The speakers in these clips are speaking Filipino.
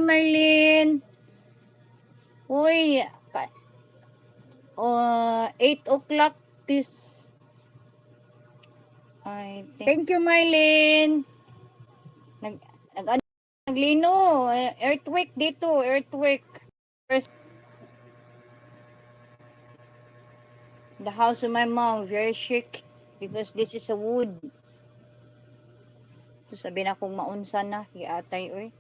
Marlene. Uy, 8 o'clock this. Thank you, Marlene. Naglino. Earthquake dito. Earthquake. First, the house of my mom, very chic. Because this is a wood. So, sabi na kung maunsa na. Iatay, oy.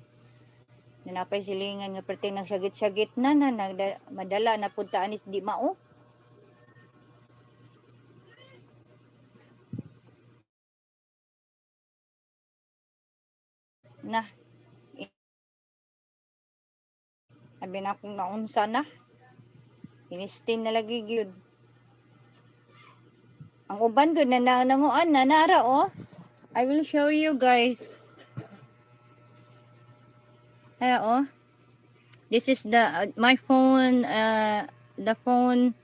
Nanapay silingan nga perting nagsagit-sagit na madala na punta anis di mao. Na. Sabi na kung naunsa na. Inistin na lagi gyud. Ang uban doon na nanguan na nara oh. I will show you guys. Ayan oh. This is the my phone the phone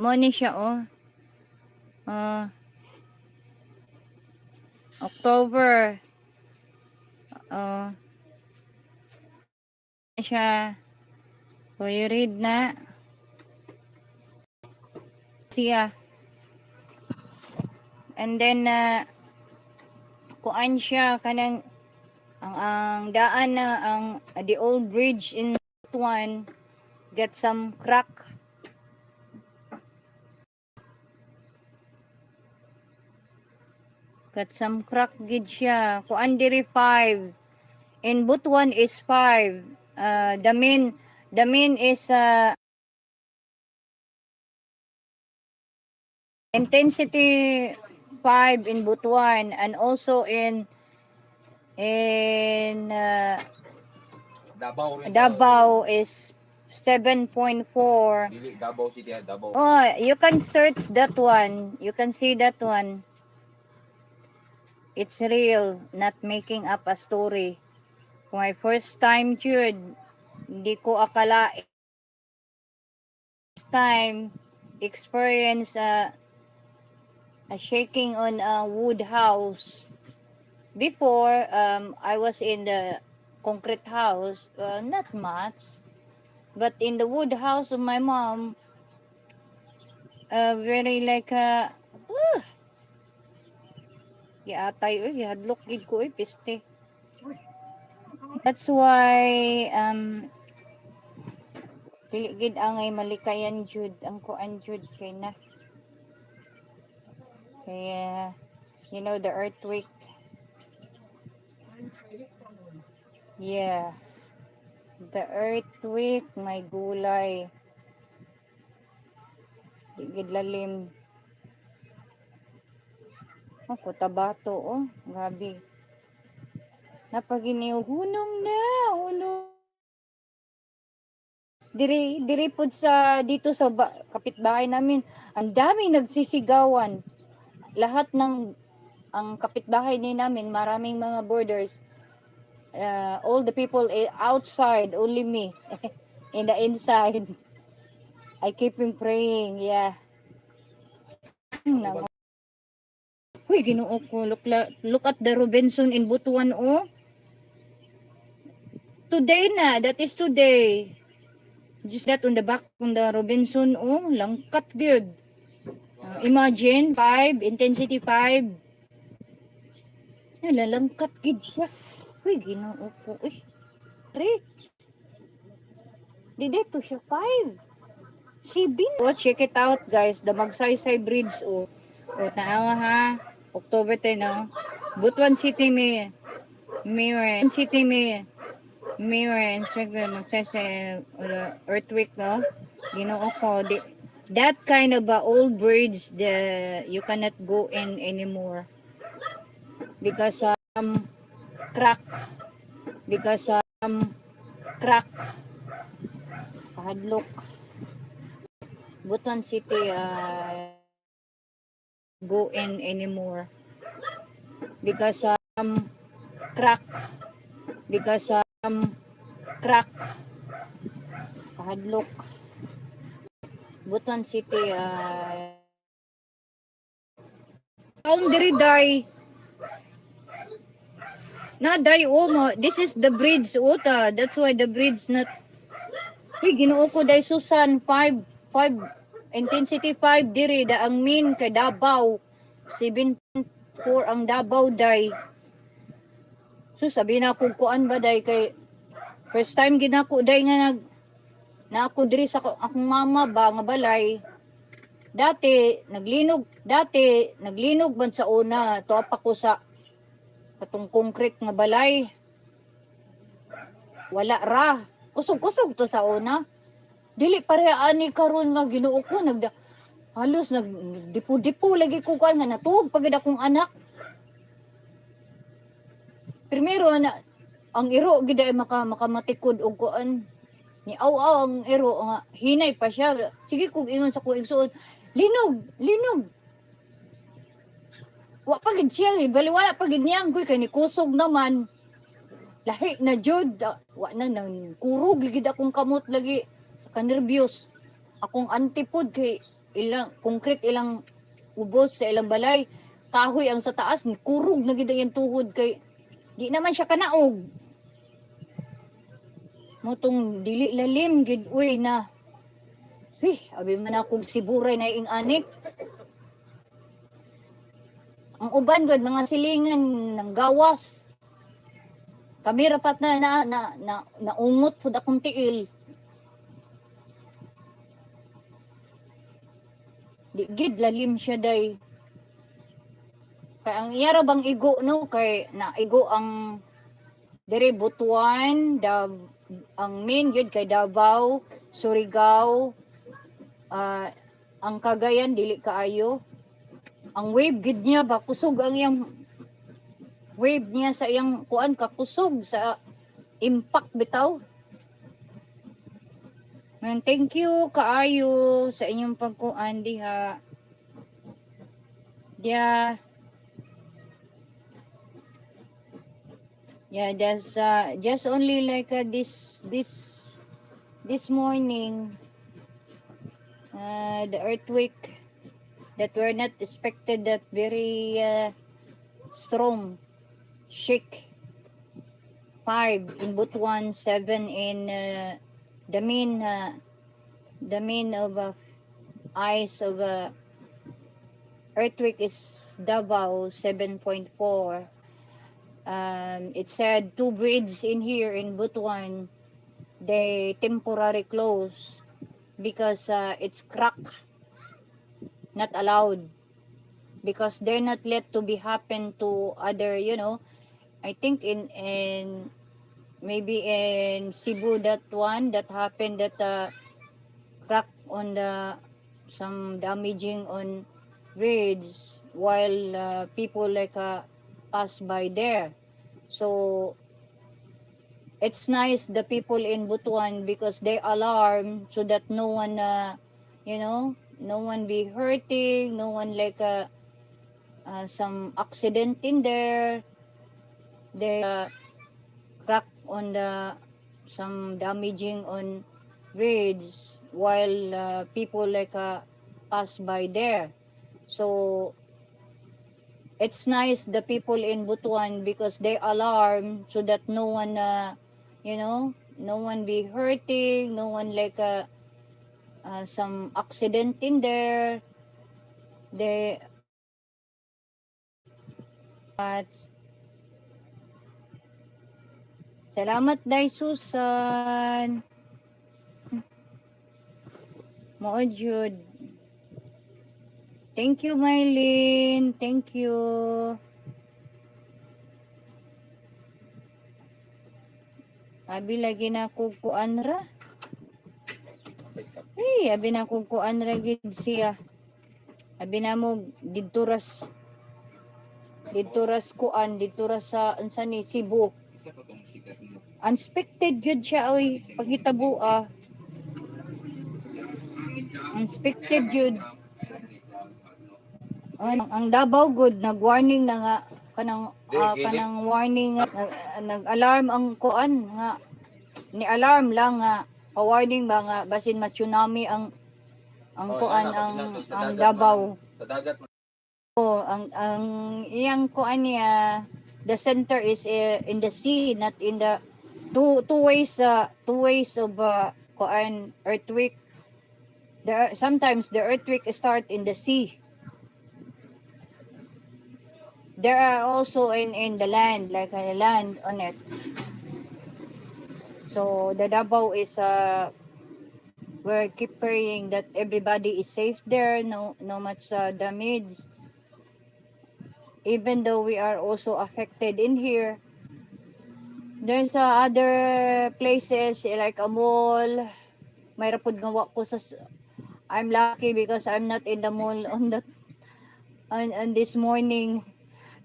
money siya oh. October siya. So you read na siya. And then kuan siya kanang ang daan na the old bridge in one get some crack. Got some crack gid siya. Kuan diri 5. In Butuan is 5. The main is intensity 5 in Butuan and also in Davao is 7.4. Davao City, Davao. Oh, you can search that one. You can see that one. It's real, not making up a story. Kung my first time, Jude, hindi ko akala first time experience a shaking on a wood house. Before, I was in the concrete house, not much. But in the wood house of my mom, very like giatay gihadlok gid ko piste. That's why dili gid angay malikayan jud ang kuan jud kay na. Kaya you know the earthquake. Yeah. The earthquake, may gulay. Digid lalim. Oh, Cotabato, oh. Grabe. Napaginiw. Hunong na. Hunong. Diri po dito sa kapitbahay namin. Ang daming nagsisigawan. Lahat ng ang kapitbahay ni namin, maraming mga borders. All the people outside, only me in the inside. I keep him praying, yeah. Uy, Ginoo ko, look at the Robinson in Butuan, oh. Today na, that is today. Just that on the back on the Robinson, oh, langkat good. Imagine 5, intensity 5. Nalalangkat good siya. Uy, Ginoo ko. Uy, 3. Dito siya 5. 7. Oh, check it out, guys. The Magsaysay Bridge, oh. Oh, tanawa ha. October 10, oh. Butuan City may Mirror Magsaysay earthquake, no? Ginoo ko. That kind of old bridge, you cannot go in anymore. Because crack hadlok. Butuan City go in anymore because crack hadlok. Butuan City diri day Naday this is the bridge uta. That's why the bridge not Ginoo ko day Susan 5 intensity 5 diri da ang mean kay Davao 7.4 ang Davao day. So sabi na ko kuan ba day kay first time ginako day nga na ako diri sa akong mama ba nga balay. Dati naglinog man sa una to pa ko sa katong concrete nga balay. Wala ra. Kusog-kusog to sa una. Dili pareha ani karon nga Ginoo ko halos nagdipo-dipo lagi ko kan nga natuog pagid akong anak. Primero na ang iro gid ay makamatikod og kuan. Ni aw ang iro nga hinay pa siya. Sige kog ingon sa ko igsuon. Linog. Wa pagid siya, baliwala pagid niya goy kay ni kusog naman. Lahi na jud, wa nang kurog ligid akong kamot lagi sa kanerbyos. Akong antipod kay ilang concrete ilang ubos sa ilang balay. Kahoy ang sa taas ni kurog na gid ang tuhod kay di naman siya kanaog. Motong dili lalim gid uy na. Abi man akong siburay na ing anik. Ang uban gud mga silingan ng gawas. Kami rapat na naungot pud akong tiil. Di gid lalim siya day. Kay ang iyara bang igo no kay naigo ang diri Butuan, ang main gid kay Davao, Surigao, ang Cagayan dili kaayo. Ang wave gid niya ba kusog ang iyang wave niya sa iyang kuan kakusog sa impact bitaw. Man, thank you kaayo sa inyong pagkuan diha. Yeah, that's just only like this morning the earthquake that were not expected that very strong shake 5 in Butuan, 7 in the main of eyes of earthquake is Davao 7.4. It said 2 bridges in here in Butuan they temporarily close because it's crack, not allowed, because they're not let to be happen to other, I think in maybe in Cebu that one that happened that crack on some damaging on bridge while people like pass by there. So it's nice the people in Butuan because they alarm so that no one no one be hurting, no one like some accident in there. They crack on some damaging on bridge while people like pass by there. So it's nice the people in Butuan because they alarm so that no one no one be hurting, no one like some accident in there. They salamat day Susan. Mo jud. Thank you Mylene. Thank you. Abi lagi na ko kuan ra. Abi na ko kuan ra gid siya. Abi na mo didturas sa unsa ni Cebu. Unexpected gyud siya oy paghitabo Unexpected gyud. Ang Davao good nag-warning na nga kanang warning nag-alarm ang kuan nga ni alarm lang nga pa-warning ba nga basin ma-tsunami ang kuan ang Davao. Sa dagat ang iyang kuan niya the center is in the sea, not in the two ways of kuan earthquake. Sometimes the earthquake start in the sea. There are also in the land, like a land on it. So the Davao is we keep praying that everybody is safe there, no much damage. Even though we are also affected in here, there's other places like a mall. May rapod nga wa ko sa I'm lucky because I'm not in the mall on this morning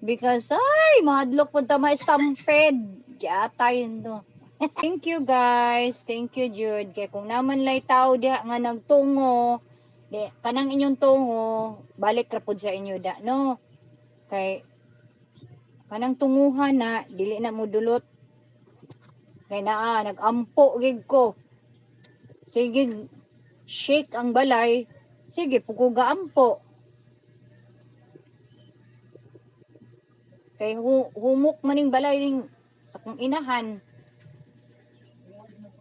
because ay mahadlok pud ta ma-stampede. Yatay no. Thank you guys. Thank you Jude. Kay kung naman lay tao diha nga nagtungo, di kanang inyong tungo, balik ra pud sa inyo da no. Kay kanang tunguhan na dili na mo dulot. Kay naa nagampo gid ko. Sige shake ang balay. Sige pukuga ampo. Kay humok maning balay ning sa kong inahan.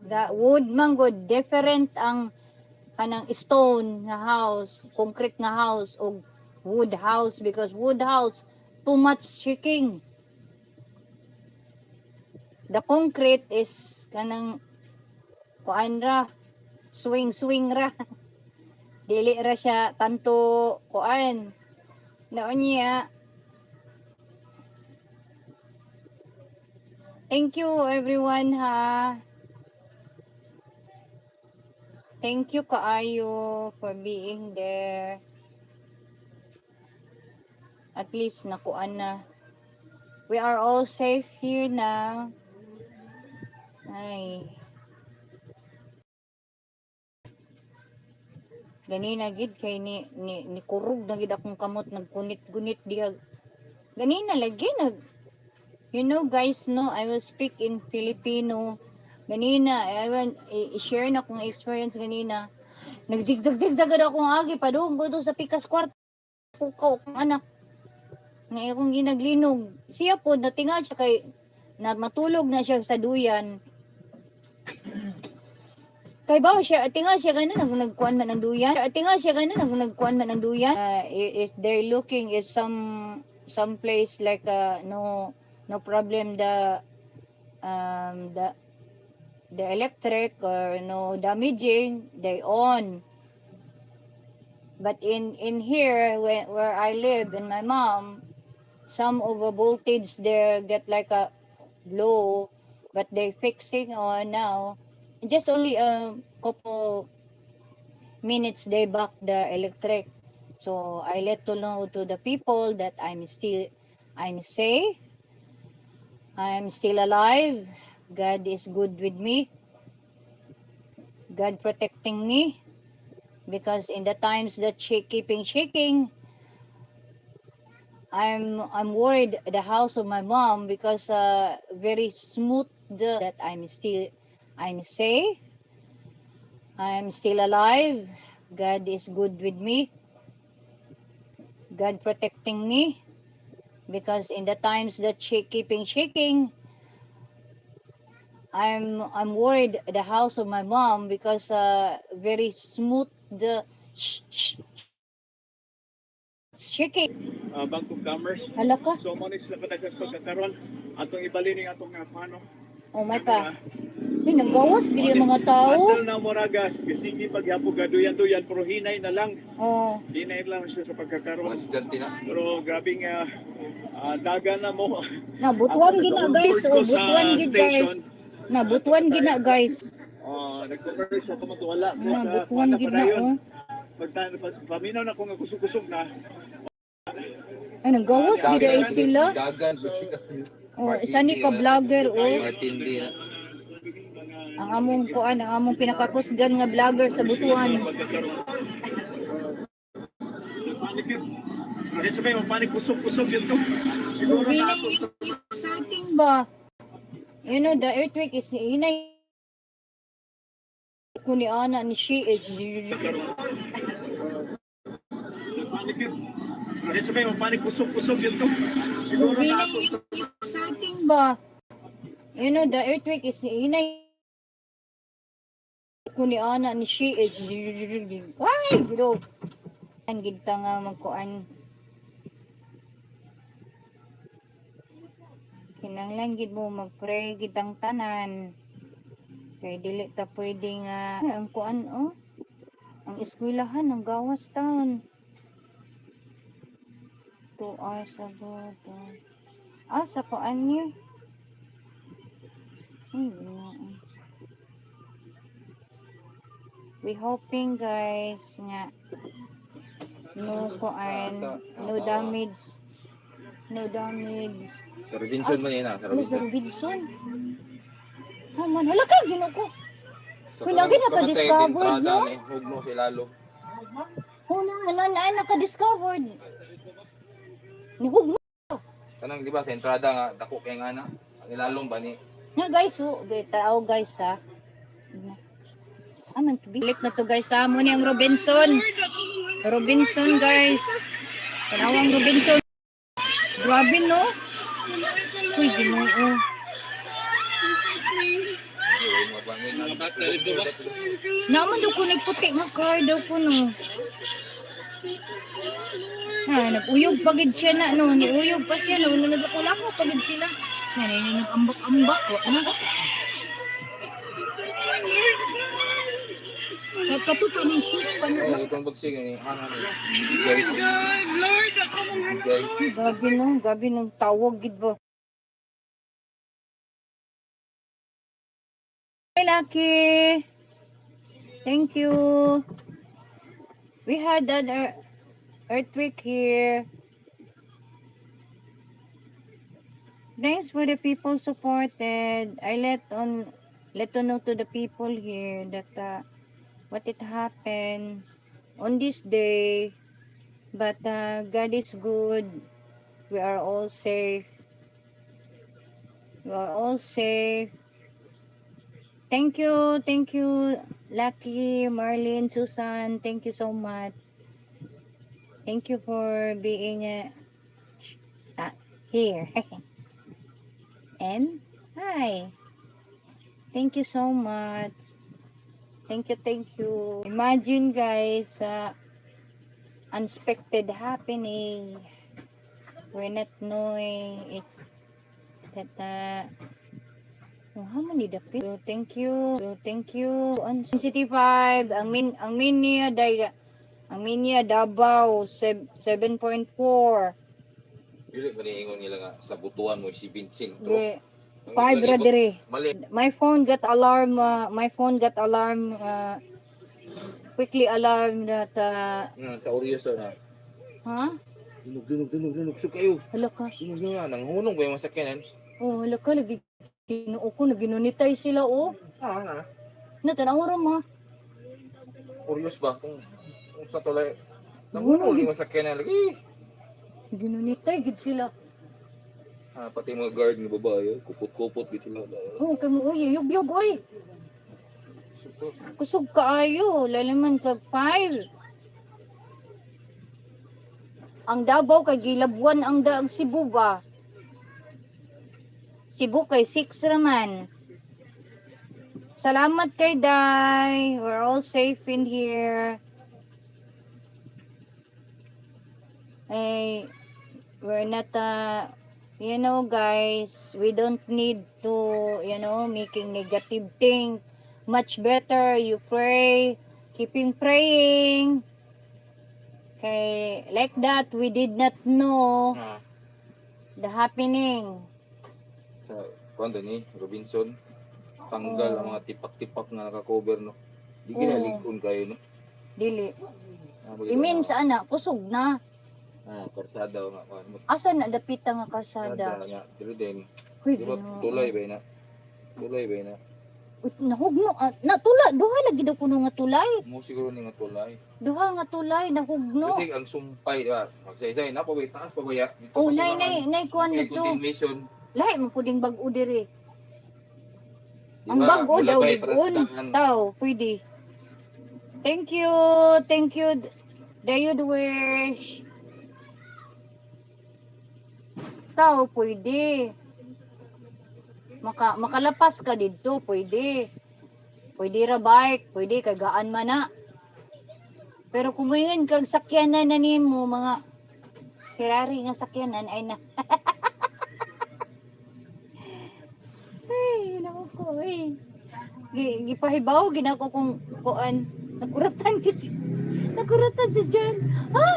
The wood man good different ang kanang stone nga house, concrete nga house o wood house because wood house too much shaking. The concrete is kanang kuan ra swing ra. Dili ra siya tanto kuan. Naon niya. Thank you everyone ha. Thank you kaayo for being there. At least nakuan na. We are all safe here now. Ay. Ganina gid kay ni kurog na gid akong kamot nagkunit-gunit diha. Ganina lagi you know guys no, I will speak in Filipino. Ganina, I want i-share na kong experience ganina. Nagzigzag-zigzag akong agi padung ko sa pikas kwarto ko anak. Nga akong ginaglinog. Siya po natinga siya kay na matulog na siya sa duyan. Kay ba siya tinga siya ganun nagkuan man ng duyan. Tinga siya ganun nagkuan man ng duyan. If they're looking if some place like no problem the electric or no damaging, they on. But in here where I live and my mom, some of the voltage there get like a low, but they fixing on now. Just only a couple minutes they back the electric. So I let to know to the people that I'm safe, I'm still alive. God is good with me. God protecting me. Because in the times that keeping shaking, I'm worried the house of my mom because very smooth that I'm safe. I'm still alive. God is good with me. God protecting me. Because in the times that keeping shaking, I'm worried the house of my mom because very smooth the shaking. Bangkok Commerce. Hala ka? So mo ni sila kadagas pagkakaron atong ibalin ning atong paano. Oh my pa. Ay, naggawas gili ang mga tao. Atal na moraga sige pagyapog gaduyan-duyan pero hinay na lang. Oh. Hinay lang siya sa pagkakaroon. Pero grabe nga dagan na mo. Na butuan gina guys, oh butuan gid guys. Na butuan gina guys. Nag-converse ako matuwala. Na butuan gid na oh. Paminaw na ko nga kusog-kusog na. Ay, naggawas gid ay sila. Dagan. Oh, isa ni ka vlogger oh. Matindi na. Ang among pinakakusgan nga vlogger sa butuan. Kahit sabay, mapanik kusog-kusog yun to. Siguro na ako. Starting ba? You know, the earthquake is hinay ko ni Ana ni she is Kahit sabay, mapanik kusog-kusog yun to. Siguro na ako. ba? You know, the earthquake is inay ko ni ana ni she is ay bro. Ang gidta nga magkuan. Kinanglan gid mo mag-pray gitang tanan. Kay dili ta pwede nga ang kuan oh. Ang eskwelahan ng gawas town. 2 hours ago. Sa kuan niya. We hoping guys nga no kuan, no damage. No damage. Sa Robinson man yan Sa Sa Robinson. Robinson. Man, hala ka, ginoo ko. Uy, lagi naka-discovered, no? Huwag mo kilalo. Naka-discovered. Nihug mo. Kanang di ba sa entrada nga, dako kay nga na. Ang ilalong ba ni? Nga guys, tao guys ha. Aman, bilik na to guys ha. Muna yung Robinson. Robinson guys. Tanawang Robinson. Grabe no? Uy, ginoo. Hindi, huwag mo bangin. Naman daw ko nagputi nga car daw po no. Nag-uyog pagid siya na no. Ni-uyog pa siya no. Nagkulako pagid sila. Nag-ambak-ambak. Ano? Katupa ng shit pa na. Itong bagsig ni Hana nila. Bigay. Bigay. Gabi nung tawag gid ba. Hi Lucky. Thank you. We had that earthquake here. Thanks for the people supported. I let to know to the people here that what it happened on this day. But God is good. We are all safe. We are all safe. Thank you, Lucky, Marlene, Susan. Thank you so much. Thank you for being here. And hi. Thank you so much. Thank you. Imagine guys, unexpected happening. We're not knowing it that how many the people? So thank you. City 5, ang Minia Davao 7.4. Dili ba niingon nila nga sa butuan mo si Vincent. Yeah. 5 radere. Mali. My phone got alarm. Quickly alarm that Sa Orios na. ha? Dunog. So kayo. Hala ka. Dunog nga. Nanghunong ba yung masakyanan? Oh, hala ka lagi kinuo ko naginunitay sila oh. Na. Natanaw ra ma. Orios ba? Kung sa tulay. Nanghunong yung masakyanan lagi. Ginunitay gid sila. Pati mga guard ng babae. Kupot-kupot gid sila. Oh, kamo uy, yug oy. Kusog kaayo, lalaman kag 5. Ang Davao kay gilabuan ang daang Cebu ba? Cebu kay 6 raman. Salamat kay Day. We're all safe in here. We're not guys, we don't need to, making negative thing. Much better you pray, keeping praying. Okay, like that, we did not know the happening. Sa kwento ni Robinson, tanggal ang mga tipak-tipak na naka-cover, no? Di ginaligon kayo, no? Dili. Imin sa anak, kusog na. Karsada nga. Asa na dapita nga karsada? Nga, dili din. Huy, Di ba Ginoo. tulay ba na? Tulay ba na? Nahugno, natula, duha lagi daw kuno nga tulay. Mo siguro ni nga tulay. Duha nga tulay, nahugno. Kasi ang sumpay, di ba? Magsaysay, napabay, taas pa ba ya? Dito Oh, pa sa nay kuan mga nito. continuation. Lahi mo puding bag-o diri. Di Ang ba? bag-o daw Bulabay para sa ligon. daan. Tao, pwede. Thank you. Dayud wish. Tao, pwede. makalapas ka dito, pwede. Pwede ra bike, pwede kagaan man na. Pero kung ngayon kag sakyanan na nimo mga Ferrari nga sakyanan ay na. Ay, naku ko eh. Gipahibaw ginako kung kuan nakuratan kasi. Nakuratan si Jan. Ha?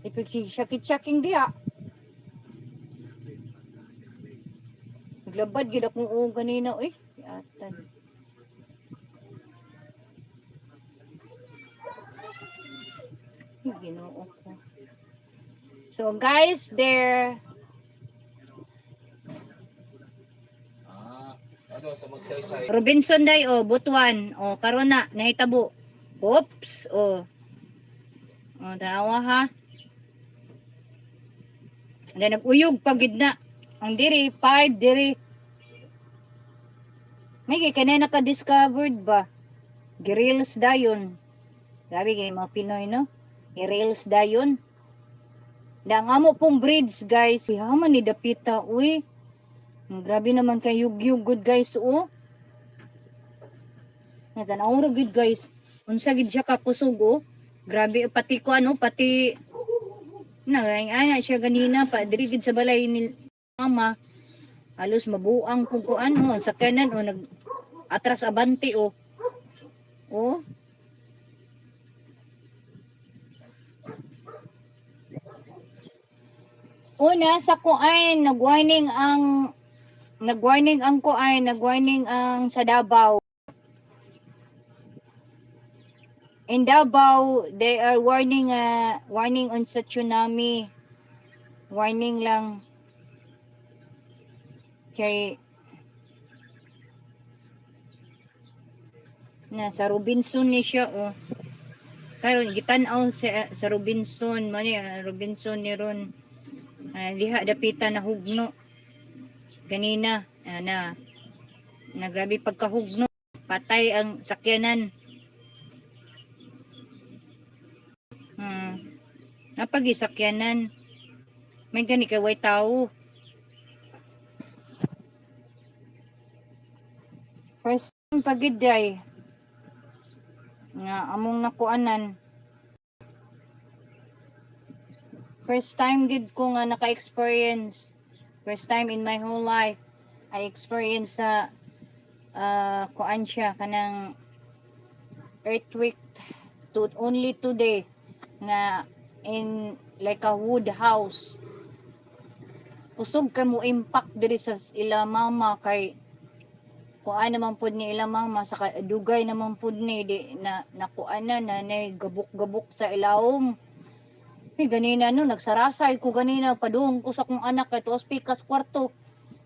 Ipig shakit-shaking diya. Naglabad gid akong uong kanina eh. Atan. Ginoo ko. So guys, there. Ano sa magsaysay? Robinson day o Butuan o karon na nahitabo. Oops o. O tanawa ha. Anda naguyog pagid na. Ang diri 5 diri. May kay kanay naka-discovered ba? Grills dayon. Grabe kay mga Pinoy no. Grills dayon. Da nga mo pong bridge guys. Yaman ni dapita uy. Grabe naman kay yugyug good guys oh. Natanaw ra good guys. Unsa gid siya ka kusog oh. Grabe pati ko ano pati ay siya ganina pa diri gid sa balay ni mama. Halos mabuang kung kuan oh sa kanan oh nag atras abante oh. Oh. Una sa kuan nag-warning ang sa Davao. In Davao, they are warning on sa tsunami. Warning lang. Kay sa Robinson ni siya oh. Karon gitan-aw sa Robinson, mani Robinson ni ron. Diha dapita na hugno. Ganina na grabe pagkahugno. Patay ang sakyanan. Napagisakyanan. May gani kay way tao. First time pagid day nga among nakuanan. First time gid ko nga naka-experience. First time in my whole life I experience sa kuan siya kanang earthquake only today nga in like a wood house. Kusog ka mo impact diri sa ila mama kay kuan naman pud ni ila mama sa dugay naman pud ni di na nakuanan na gabok-gabok sa ilawom. Ganina no nagsarasay ko ganina padung ko sa kong anak kay tuos pikas kwarto.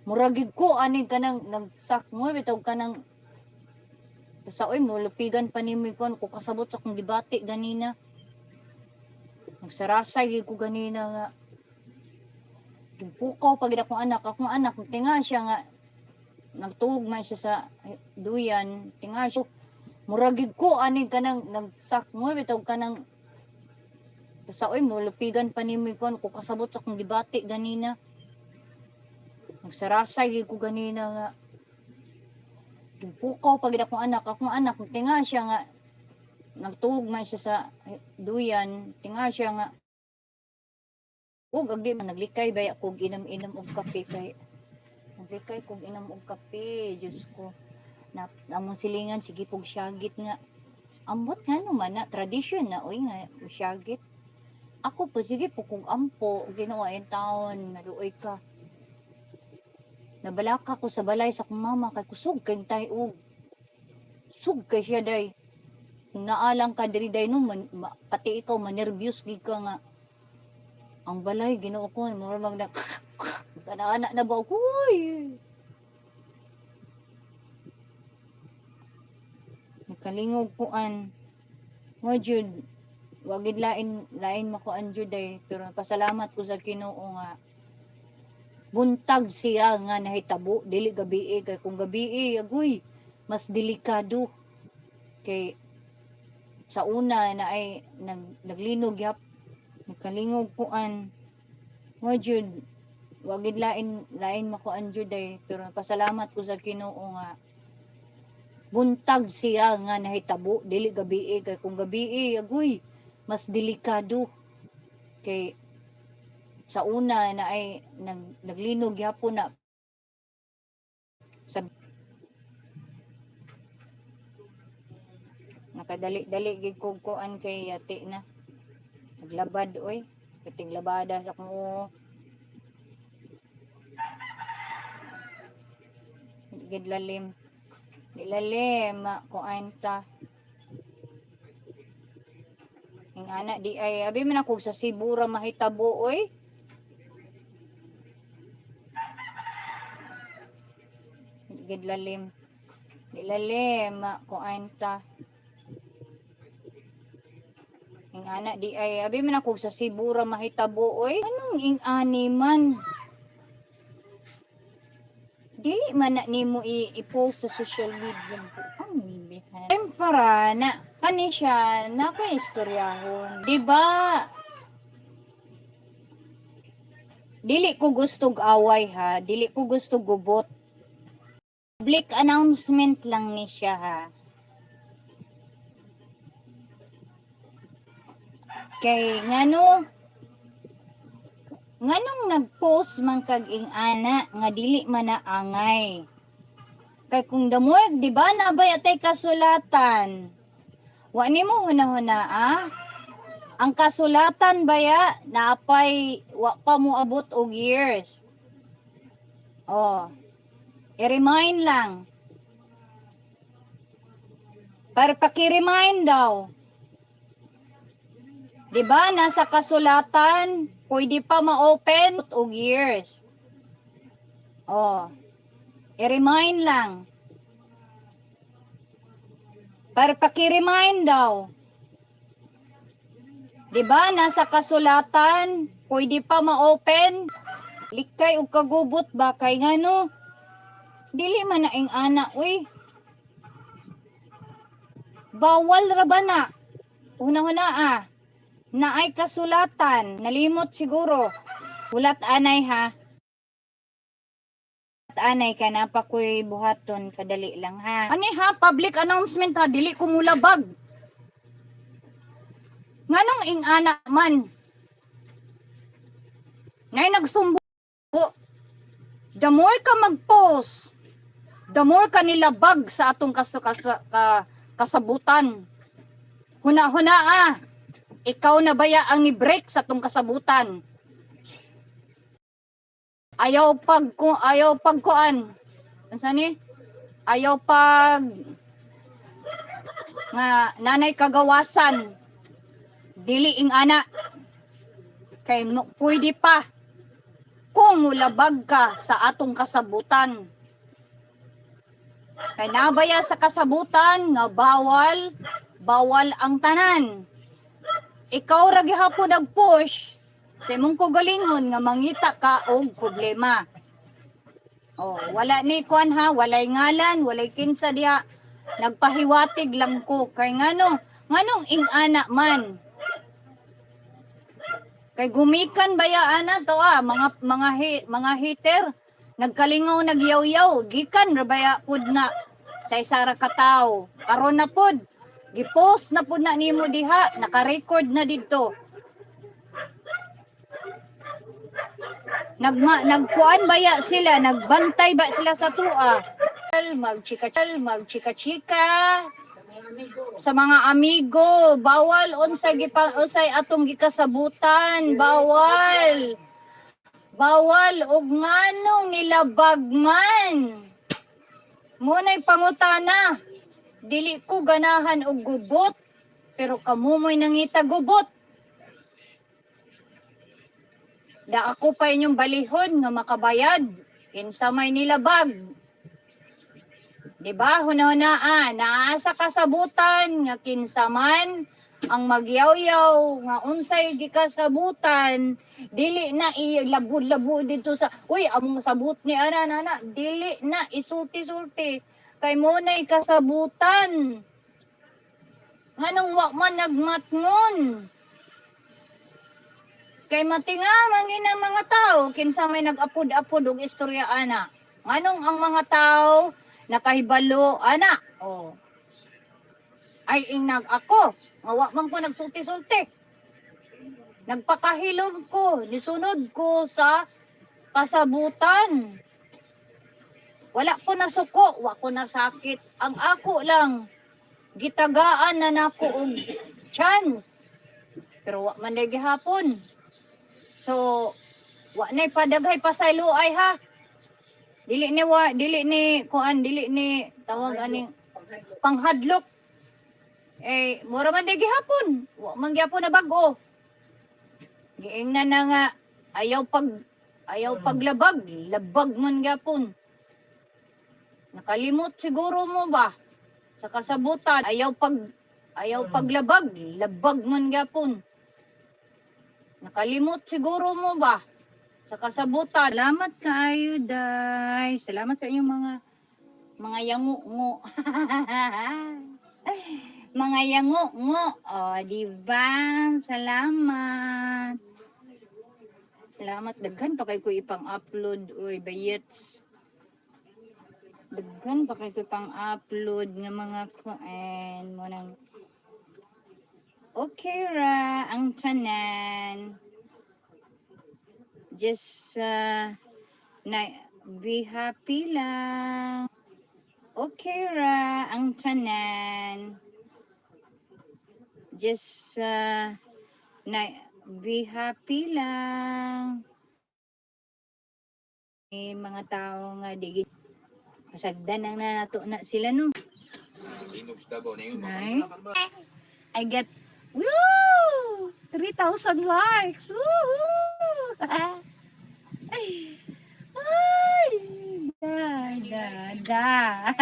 Muragig ko ani kanang nagsak mo bitaw kanang sa oy mo lupigan pa nimo kon ko kasabot sa kong gibati ganina. Nagsarasay ko ganina nga. Pukaw pag akong anak tinga siya nga nagtuog man siya sa duyan tinga siya muragig ko ani kanang nagsak mo bitaw kanang sa oy mo lupigan pa nimo kon ko kasabot sa kong gibati ganina. Nagsarasay ko ganina nga pukaw pag akong anak tinga siya nga nagtuog man siya sa duyan tinga siya nga ug agdi man naglikay baya kog inom og kape kay naglikay kog inom og kape Diyos ko na among silingan sige pog syagit nga ambot nga naman na tradition na oy nga syagit ako po sige po kung ampo ginawa yung taon naluoy ka nabalaka ko sa balay sa kong mama kay kusog kay tayo sug kay siya day kung naalang ka diri day no pati ikaw manervyos gid ka nga ang balay ginoo ko mura magna kana na ba uy nakalingog kuan mo jud wagid lain makuan jud ay pero pasalamat ko sa Ginoo nga buntag siya nga nahitabo dili gabi kay kung gabi agoy mas delikado kay sa una na ay naglinog yap nakalingog kuan mo jud wagid lain makuan jud ay, pero pasalamat ko sa Ginoo nga buntag siya nga nahitabo dili gabi kay kung gabi agoy mas delikado kay sa una na ay naglinog gyapon na sa nakadali-dali gid kog kuan kay yati na naglabad oy kating labada sa ko gid lalim kuan ta ing ana di ay abi man ako sa Cebu ra mahitabo oy gid lalim kuan ta ing ana di ay abi man ako sa Cebu ra mahitabo oy anong ing ani man dili man na nimo i-post sa social media ang bibihan para na kani siya na ko istoryahon di ba dili ko gustog away ha dili ko gustog gubot public announcement lang ni siya ha kay nganong nag-post man kag ing ana nga dili man na angay kay kung damoy di ba nabay atay kasulatan wa nimo hunahuna ang kasulatan baya naapay wa pa mo abot og years i-remind lang para paki-remind daw di ba nasa kasulatan pwede pa ma-open og years. I-remind lang. Para paki-remind daw. 'Di ba nasa kasulatan pwede pa ma-open? Likay og kagubot ba kay ngano? Dili man na ing ana uy. Bawal ra ba na? Una-una naay kasulatan, nalimot siguro. Ulat anay ha. Anay ka na pa ko'y buhaton, kadali lang ha. Ani ha, public announcement ha, dili ko mulabag. Nganong ing anak man? Ngay nagsumbo. The more ka mag-post, the more ka nilabag sa atong kasabutan. Huna-huna ikaw na baya ang ni-break sa tong kasabutan. Ayaw pagkuan. Unsa ni? Ayaw pag nga nanay kagawasan. Dili ing ana. Kay pwede pa kung mulabag ka sa atong kasabutan. Kay nabaya sa kasabutan nga bawal ang tanan. Ikaw ra gihapon nag-push sa imong kagalingon nga mangita ka og problema. Wala ni kuan ha, walay ngalan, walay kinsa diha. Nagpahiwatig lang ko kay nganong ing ana man. Kay gumikan baya ana to mga hater nagkalingaw nagyaw-yaw gikan ra baya pud na sa isa ra ka tawo. Karon na pud gipost na pud na nimo diha, naka-record na didto. Nagkuan baya sila, nagbantay ba sila sa tua. Magchika-chika sa mga amigo, bawal unsay atong gikasabutan, bawal og nganong nilabag man. Munay pangutana. Dili ko ganahan og gubot, pero kamumoy nangita gubot. Da ako pa inyong balihon nga makabayad, kinsa may nilabag. Diba, huna-hunaan, naasa kasabutan, nga kinsa man, ang magyaw-yaw, nga unsay gikasabutan, dili na ilabud-labud dito sa, uy, among sabut ni ana, dili na isulti-sulti. Kay mo na'y kasabutan. Nganong wa man nagmatngon? Kay matingaman ang mga tao, kinsa may nag-apod-apod og istorya ana. Nganong ang mga tao nakahibalo ana. Oh. Ay inag ako, ngawa man ko nagsulti-sulti. Nagpakahilom ko, nisunod ko sa kasabutan. Wala ko na suko, wala ko na sakit. Ang ako lang, gitagaan na nako og chance. Pero wa man day gihapon. So, wa nay padaghay pasaylo ay ha. Dili ni tawag aning panghadlok. Mura man day gihapon. Wa man gyapon na bag-o. Giingnan na nga ayaw paglabag, labag man gyapon. Nakalimot siguro mo ba sa kasabutan, ayaw paglabag, labag man gyapon. Nakalimot siguro mo ba sa kasabutan. Salamat kayo, day. Salamat sa inyong mga yango-ngo. Mga yango-ngo. O, diba? Salamat. Salamat. Daghan pa kayo ko ipang-upload. Uy, bayets. Daghan pa kayo ko ipang-upload ng mga kuan mo ng okay ra ang tanan. Just be happy lang. Okay ra ang tanan. Just be happy lang. Mga tao nga di masagdan ang nato na sila no. Inog sa Davao na yun. Ay. I get woo! 3,000 likes. Woo! Ay. Da.